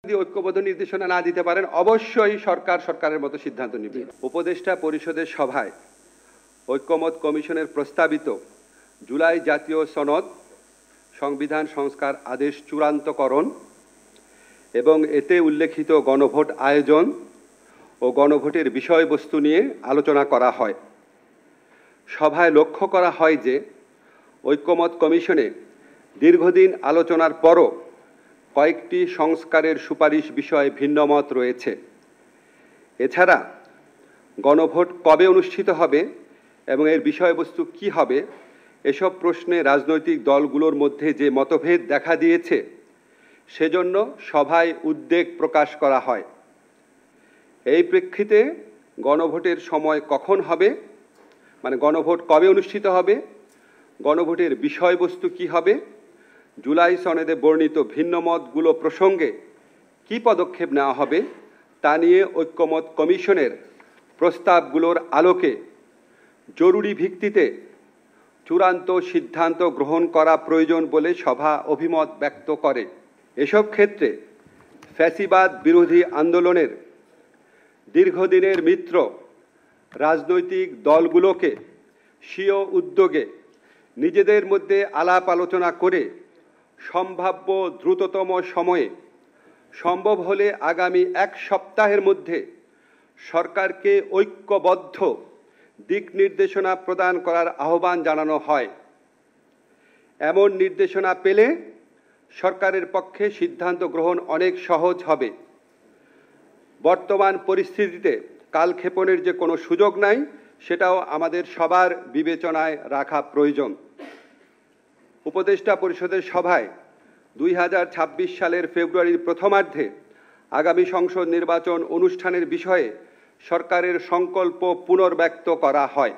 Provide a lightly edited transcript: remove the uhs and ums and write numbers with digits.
যদি ঐক্যবদ্ধ নির্দেশনা না দিতে পারেন অবশ্যই সরকারের মতো সিদ্ধান্ত নেবে। উপদেষ্টা পরিষদের সভায় ঐক্যমত কমিশনের প্রস্তাবিত জুলাই জাতীয় সনদ সংবিধান সংস্কার আদেশ চূড়ান্তকরণ এবং এতে উল্লেখিত গণভোট আয়োজন ও গণভোটের বিষয়বস্তু নিয়ে আলোচনা করা হয়। সভায় লক্ষ্য করা হয় যে ঐক্যমত কমিশনে দীর্ঘদিন আলোচনার পরও কয়েকটি সংস্কারের সুপারিশ বিষয়ে ভিন্নমত রয়েছে। এছাড়া গণভোট কবে অনুষ্ঠিত হবে এবং এর বিষয়বস্তু কি হবে এসব প্রশ্নে রাজনৈতিক দলগুলোর মধ্যে যে মতভেদ দেখা দিয়েছে সেজন্য সভায় উদ্বেগ প্রকাশ করা হয়। এই প্রেক্ষিতে গণভোটের সময় কখন হবে, মানে গণভোট কবে অনুষ্ঠিত হবে, গণভোটের বিষয়বস্তু কি হবে, জুলাই সনদে বর্ণিত ভিন্নমতগুলো প্রসঙ্গে কি পদক্ষেপ নেওয়া হবে তা নিয়ে ঐক্যমত কমিশনের প্রস্তাবগুলোর আলোকে জরুরি ভিত্তিতে চূড়ান্ত সিদ্ধান্ত গ্রহণ করা প্রয়োজন বলে সভা অভিমত ব্যক্ত করে। এসব ক্ষেত্রে ফ্যাসিবাদ বিরোধী আন্দোলনের দীর্ঘদিনের মিত্র রাজনৈতিক দলগুলোকে স্বীয় উদ্যোগে নিজেদের মধ্যে আলাপ আলোচনা করে সম্ভাব্য দ্রুততম সময়ে, সম্ভব হলে আগামী এক সপ্তাহের মধ্যে সরকারকে ঐক্যবদ্ধ দিক নির্দেশনা প্রদান করার আহ্বান জানানো হয়। এমন নির্দেশনা পেলে সরকারের পক্ষে সিদ্ধান্ত গ্রহণ অনেক সহজ হবে। বর্তমান পরিস্থিতিতে কালক্ষেপণের যে কোনো সুযোগ নাই সেটাও আমাদের সবার বিবেচনায় রাখা প্রয়োজন। উপদেষ্টা পরিষদের সভায় 2026 সালের ফেব্রুয়ারির প্রথমার্ধে আগামী সংসদ নির্বাচন অনুষ্ঠানের বিষয়ে সরকারের সংকল্প পুনর্ব্যক্ত করা হয়।